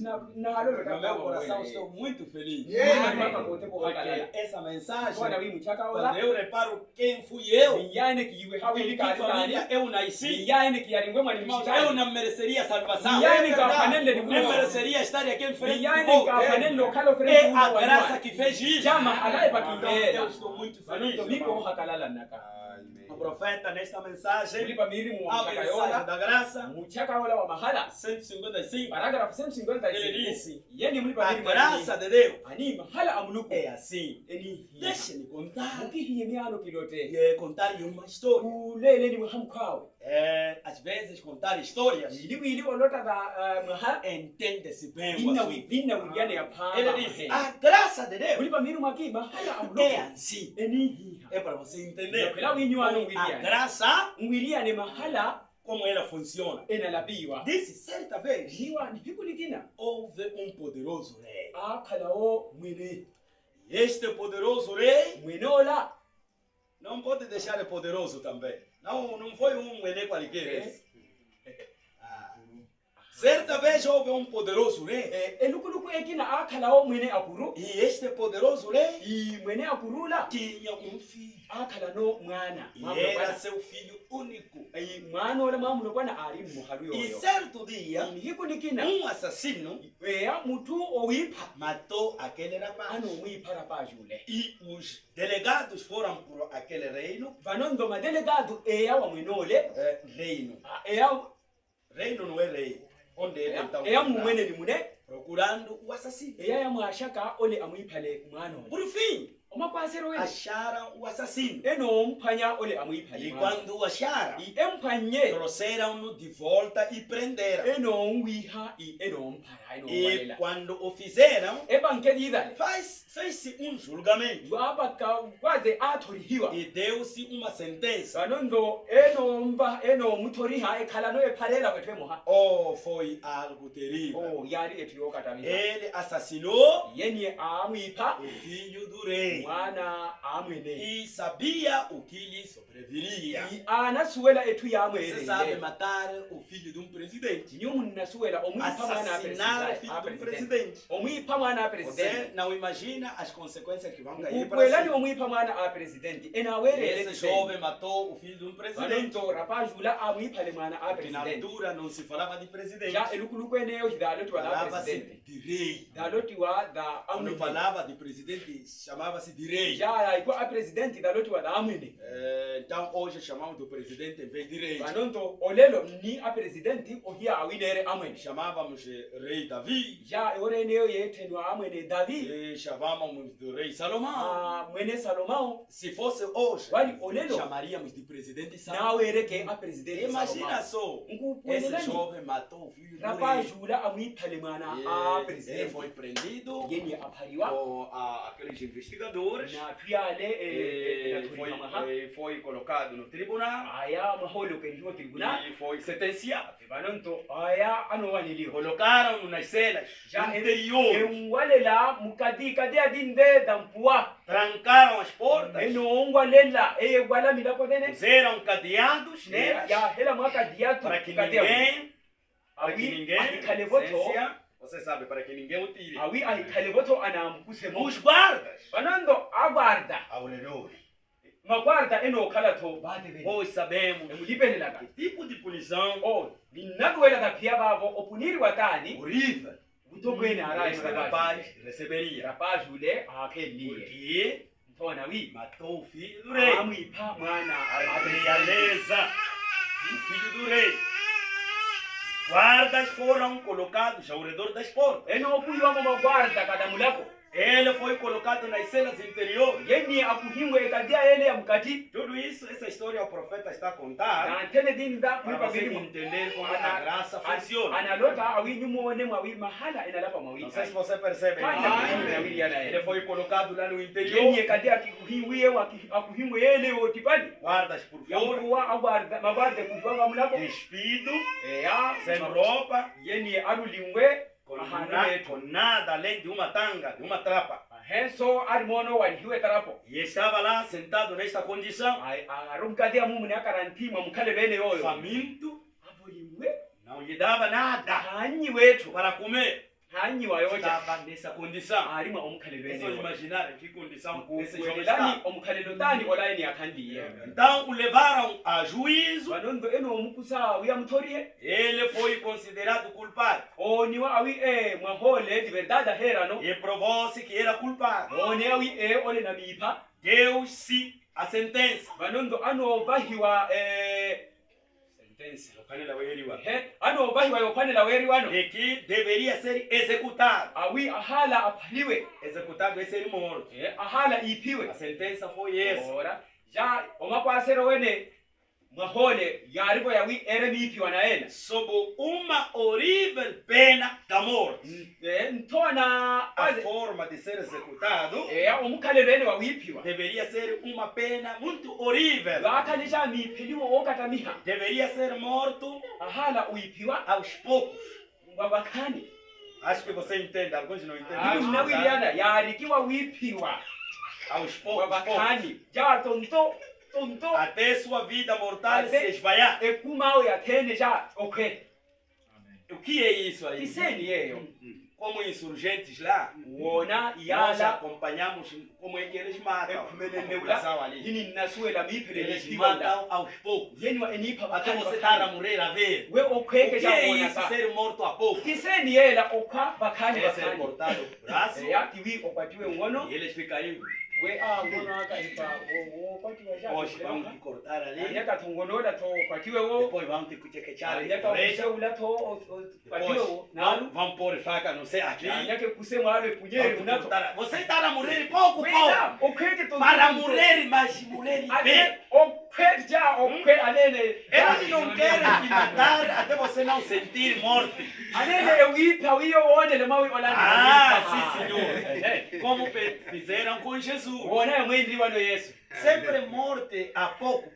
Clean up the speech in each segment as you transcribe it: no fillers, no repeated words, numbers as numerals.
No meu coração estou muito feliz. Porque essa mensagem, quando eu reparo quem fui eu, em que família eu nasci, eu não mereceria salvação. Eu nem mereceria estar aqui em frente de Deus. É a graça que fez isso. Então eu estou muito feliz. O profeta nesta mensagem, a mensagem da graça, 155, ele disse, a graça de Deus é assim. Deixe-me contar. Contar uma história. Às vezes contar histórias entende-se bem. Ele disse, a graça de Deus é assim. É para você entender. A graça, como ela funciona. Disse certa vez, houve um poderoso rei. E este poderoso rei não pode deixar de poderoso também. Não foi um rei qualquer. Certa vez houve um poderoso rei. E este poderoso rei tinha um filho. E era seu filho único. E certo dia, um assassino matou aquele rapaz. E os delegados foram para aquele reino. Reino não é rei. Onde ele então procurando o assassino. Por fim, acharam o assassino. E quando o acharam, trouxeram-no de volta e prenderam. E quando o fizeram, fez-se um julgamento. E deu-se uma sentença. Oh, foi algo terrível. Ele assassinou o filho do rei. E sabia o que lhe sobreviria. Você sabe matar o filho de um presidente. Assassinar o filho de um presidente. Você não imagina as consequências que vão cair para si. Esse jovem matou o filho de um presidente. E na altura não se falava de presidente. Falava-se de rei. Quando falava de presidente, chamava-se de rei. Então hoje chamamos do presidente em vez de rei. Chamávamos rei Davi. E chamávamos do rei Salomão. Se fosse hoje, chamaríamos de presidente Salomão. Imagina só, esse jovem matou o filho do rei. Ele foi prendido por aqueles investigadores. Foi colocado no tribunal. E foi sentenciado. Colocaram-no nas celas interiores. Trancaram as portas. Puseram cadeados nelas para que ninguém, você sabe, para que ninguém o tire. Os guardas ao redor. Pois sabemos que tipo de punição horrível este rapaz receberia. Porque matou o filho do rei. A realeza, o filho do rei. Guardas foram colocados ao redor das portas. Ele foi colocado nas celas interiores. Tudo isso, essa história o profeta está a contar para você entender como a graça funciona. Não sei se você percebe. Ele foi colocado lá no interior. Guardas por fora. Despido. Sem roupa. Com nada além de uma tanga, de uma trapa. E estava lá sentado nesta condição. Faminto. Não lhe dava nada para comer. estava nessa condição. É só imaginar que condição esse jovem está. Então o levaram a juízo. Ele foi considerado culpado. E provou-se que era culpado. Deu-se a sentença. E que deveria ser executado. Executado é ser morto. A sentença foi essa. Sob uma horrível pena da morte. A forma de ser executado deveria ser uma pena muito horrível. Deveria ser morto aos poucos. Acho que você entende, alguns não entendem. Aos poucos. Até sua vida mortal se esvaiar. O que é isso aí? Como insurgentes lá, nós acompanhamos como é que eles matam a população ali. Eles matam aos poucos. Até você estar a morrer a ver. O que é isso, ser morto a pouco? Ele ser cortado o braço e eles ficam aí. Hoje vamos te cortar ali. Depois vamos te cutequechar ali. Vamos pôr faca, não sei aqui. Você está a morrer pouco. Para morrer, mas morrer bem. Eles não querem te matar até você não sentir morte. Sim, senhor. Como fizeram com Jesus. Sempre morte a pouco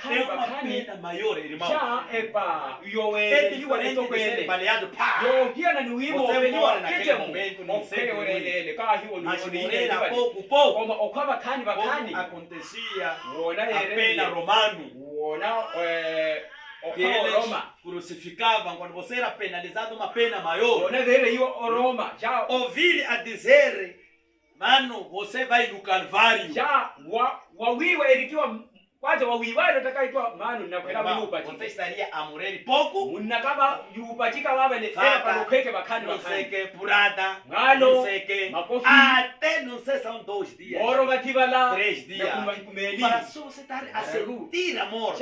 é uma pena maior, irmão. É diferente de ser baleado. Você morre naquele momento, não sei mas morrer a pouco, como acontecia a pena romano. Que eles crucificavam quando você era penalizado uma pena maior. Ouvir a dizer, mano, você vai no Calvário. Você estaria a morrer pouco. Não sei que purada. Não sei que. Até não sei, são 2 dias. 3 dias. Para só você estar a sentir a morte.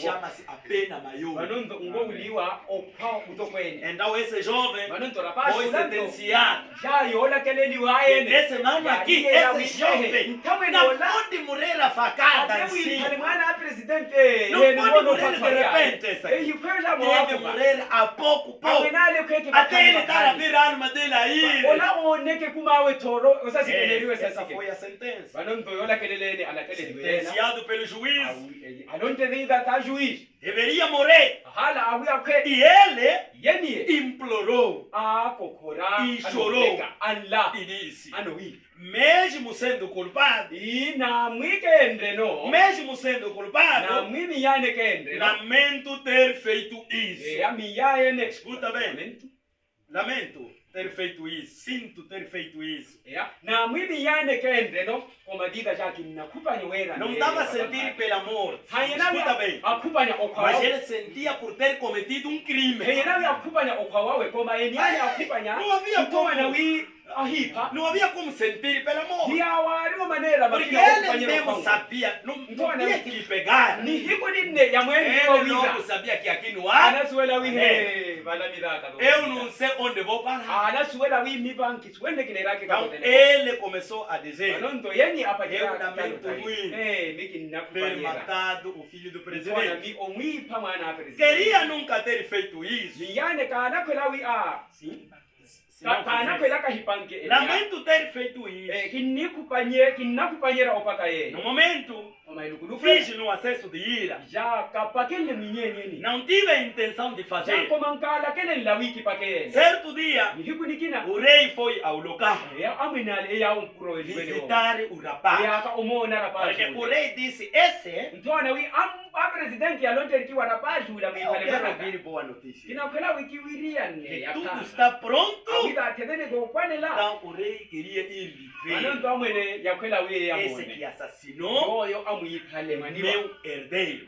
Chama-se a pena maior. Então esse jovem foi sentenciado. E esse mano aqui, esse jovem, não pode morrer a facada assim. Não pode morrer de repente essa aqui. Deve morrer a pouco. Até ele estar a ver a alma dele aí. Essa foi a sentença. Sentenciado pelo juiz. Deveria morrer. E ele implorou e chorou e disse, mesmo sendo culpado, lamento ter feito isso. Escuta bem, lamento ter feito isso, sinto ter feito isso. Não estava a sentir pela morte, escuta bem, mas ele sentia por ter cometido um crime. Não havia como sentir pela morte. Porque ele mesmo sabia, não tinha que lhe pegar. Ele logo sabia que aqui no ar, eu não sei onde vou parar. Então ele começou a dizer, eu lamento muito ter matado o filho do presidente. Queria nunca ter feito isso. Lamento ter feito isso. No momento Fiz no acesso de ira. Não tive a intenção de fazer. Certo dia, o rei foi ao local visitar o rapaz. Porque o rei disse, esse eu quero ouvir boa notícia. Que tudo está pronto. Então o rei queria ir ver esse que assassinou meu herdeiro,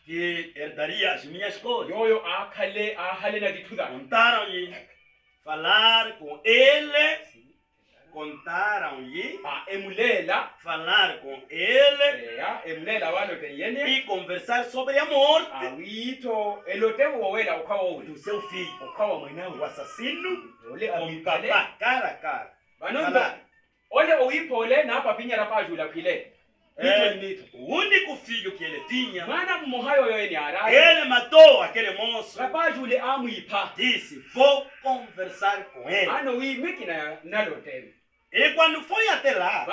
que herdaria as minhas coisas. Contaram-lhe, falar com ele, contaram-lhe, falar com ele e conversar sobre a morte do seu filho, o assassino, com papá, cara a cara. O único filho que ele tinha, ele matou aquele moço. Disse, vou conversar com ele. E quando foi até lá,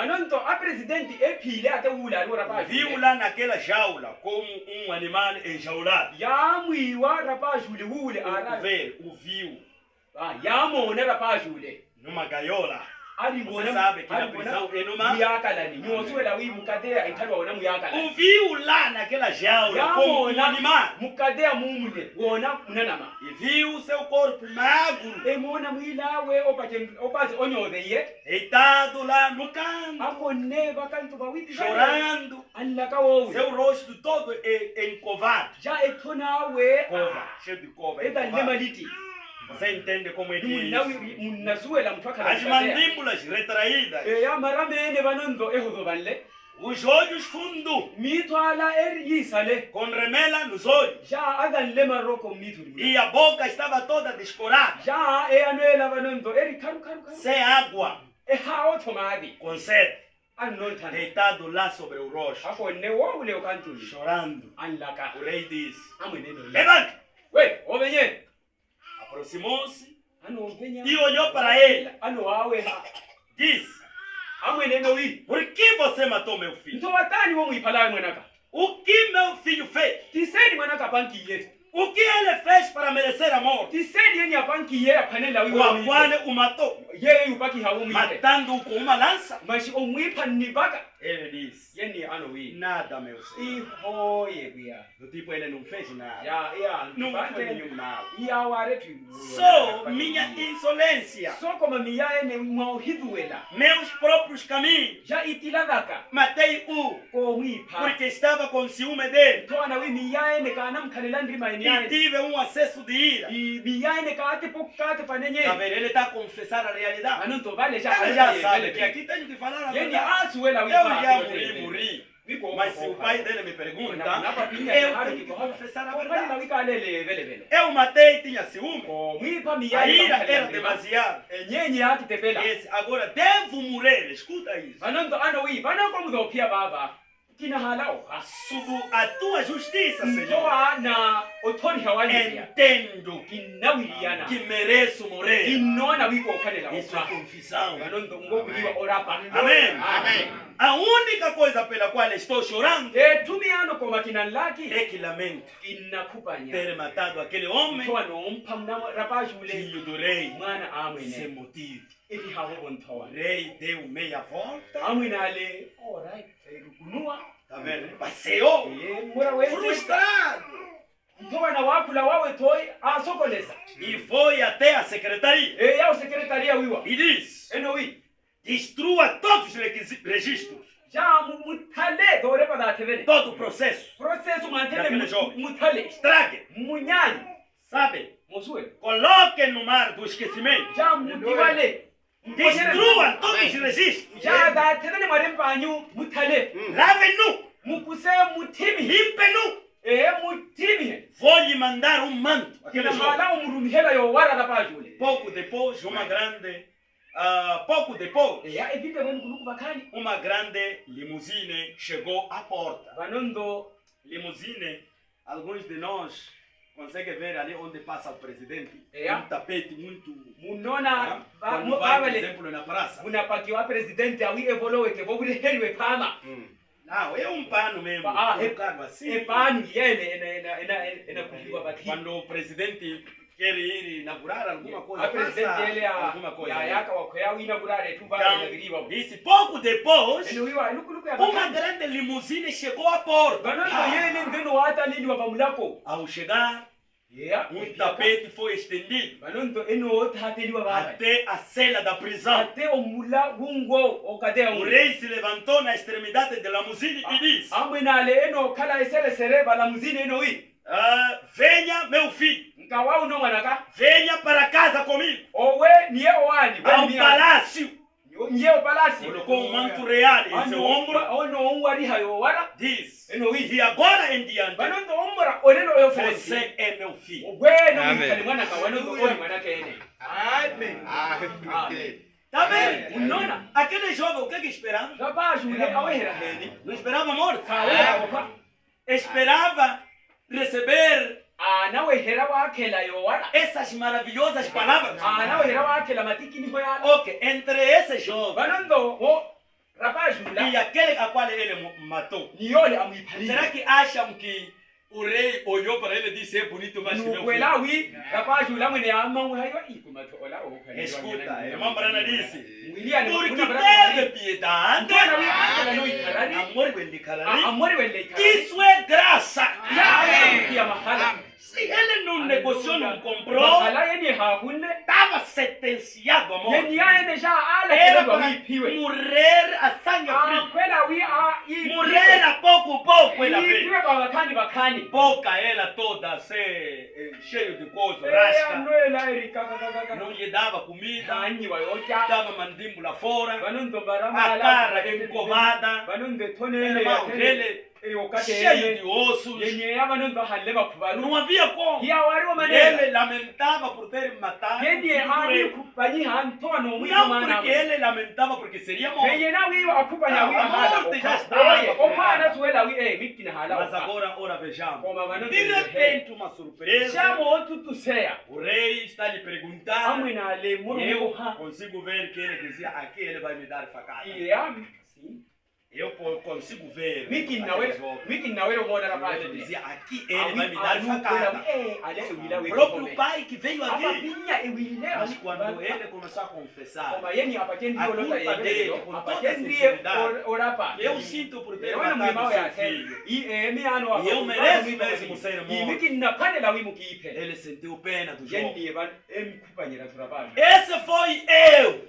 viu lá naquela jaula como um animal enjaulado. O viu numa gaiola. Você sabe que na prisão é numa... O viu lá naquela jaula como um animal. E viu o seu corpo magro, deitado lá no canto, chorando, seu rosto todo encovado. Cova, cheio de cova. Você entende como é que é isso? As mandíbulas retraídas, os olhos fundos, com remela nos olhos, e a boca estava toda descorada, sem água, com sede, deitado lá sobre o rosto, chorando. O rei disse, levanta! Aproximou-se e olhou para ele. Disse, por que você matou meu filho? O que meu filho fez? O que ele fez para merecer a morte? O qual o matou, matando-o com uma lança. Ele disse, nada, meu senhor. Do tipo, ele não fez nada. Não fez nenhum mal. Só minha insolência, meus próprios caminhos. Matei-o porque estava com ciúme dele. E tive um acesso de ira. Ele está a confessar a realidade. Ele já sabe que aqui tenho que falar a verdade. Eu já morri. Mas se o pai dele me pergunta, eu tenho que confessar a verdade. Eu matei e tinha ciúme. A ira era demasiado. Agora devo morrer. Escuta isso. Sob a tua justiça, Senhor, entendo que mereço morrer. Isso é confissão. Amém. A única coisa pela qual estou chorando é que lamento ter matado aquele homem, filho do rei, sem motivo. O rei deu meia volta. Tá vendo? Passeou frustrado e foi até a secretaria e disse, destrua todos os registros, todo o processo daquele jovem, estrague, sabe, coloque no mar do esquecimento, destrua todos os registros, lave-no, limpe-no. Vou lhe mandar um manto. Pouco depois, uma grande limusine chegou à porta. Limusine, alguns de nós consegue ver ali onde passa o presidente? Yeah. Um tapete muito... Munona, Quando vai, por exemplo, na praça. munapakiwa presidente awi evoluwe ke bobuliheriwe pama. Não, é um pano mesmo. É assim. pano yene ena kuliwa baki. Quando o presidente quer ir inaugurar alguma coisa, a presidente ele alguma coisa. yaka wakoya inaugurar etuba inagiriwa. Disse pouco depois, Luku uma grande limusine chegou à porta. Banondo yene ndeno wata nini wa bamulako. Ao chegar, um tapete foi estendido até a cela da prisão. O rei se levantou na extremidade da limusine e disse: venha, meu filho. Venha para casa comigo. Ao palácio. Colocou um manto real em seu ombro. Diz: e agora em diante, você é meu filho. Amém. Tá vendo? Aquele jovem, o que esperava? Não esperava morte. Esperava receber essas maravilhosas palavras. Ok, entre esse jovem e aquele a qual ele matou, será que acham que o rei olhou para ele e disse: é bonito, mas que meu filho? Escuta, irmão Brana disse: porque teve piedade, amor isso é graça. Se ele não negociou, não comprou, estava sentenciado a morte. Era para morrer a sangue frio. Morrer a pouco boca ela toda cheia de coisa, rasca. Não lhe dava comida, dava mandíbula fora, a cara encovada, ele cheio de ossos. Não havia como. Ele lamentava por ter matado. Não porque ele lamentava porque seria morto. A morte já estava. Mas agora, ora vejamos. De repente uma surpresa. O rei está lhe perguntando. Eu consigo ver que ele dizia: aqui ele vai me dar facada. Eu consigo ver. Ele dizia: aqui ele vai me dar facada. O próprio pai que veio aqui. Mas quando ele começou a confessar a culpa dele, com toda a sinceridade, eu sinto por ter matado seu filho, e eu mereço mesmo ser morto. Ele sentiu pena do jovem. Esse foi eu.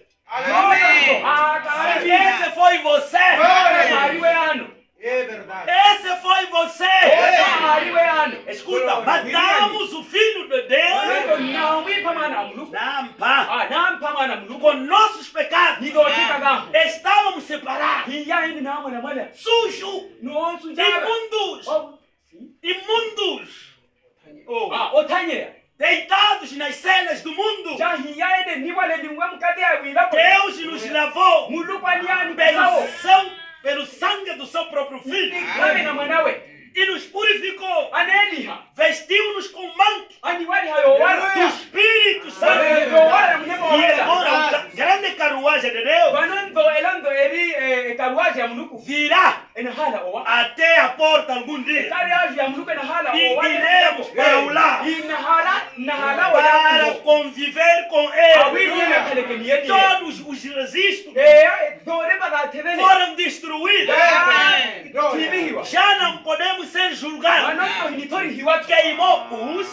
Esse foi você. É verdade. Esse foi você. Escuta, matamos o Filho de Deus. Com nossos pecados. Estávamos separados. Sujos. Imundos. Deitados nas cenas do mundo. Deus nos lavou pelo sangue do seu próprio Filho. E nos purificou. Vestiu-nos com manto do Espírito Santo. E agora a grande carruagem de Deus virá até a porta algum dia. E iremos para o lar para conviver com Ele. Todos os registros foram destruídos. Já não podemos ser julgados. Queimou-os,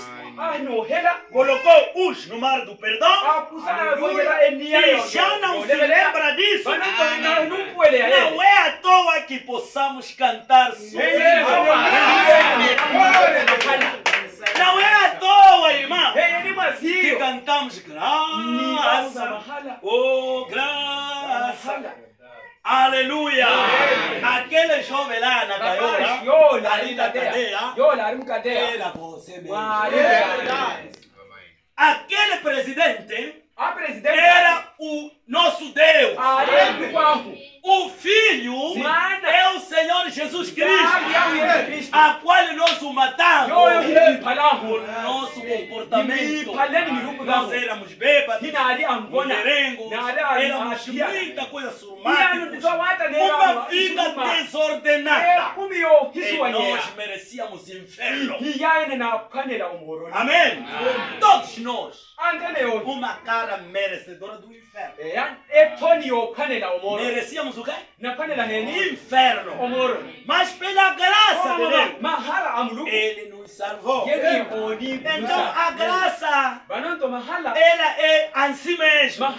colocou-os no mar do perdão. E já não se lembra disso. Não é à toa que possamos cantar sobre não é à toa, irmão, que cantamos graça. Oh, graça. Aleluia. Aquele jovem lá na gaiola, ali na cadeia, era você mesmo. Aquele presidente era o nosso Deus. o Filho é o Senhor Jesus Cristo, a qual nós o matamos por nosso comportamento. Nós éramos bêbados, mulherengo, éramos muita coisa surmática, uma vida desordenada, e nós merecíamos inferno. Amém? Todos nós, uma cara merecedora do inferno. Merecíamos o quê? Inferno. Mas pela graça de Deus, Ele nos salvou. Então a graça, ela é em si mesma.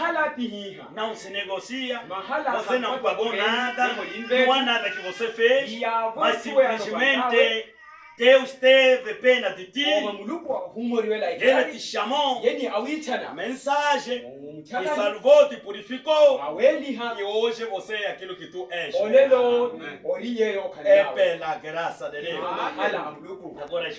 Não se negocia. Você não pagou nada. Não há nada que você fez. Mas simplesmente Deus teve pena de ti. Ele te chamou. A mensagem te salvou, te purificou. E hoje você é aquilo que tu és. É pela graça de Deus. Agora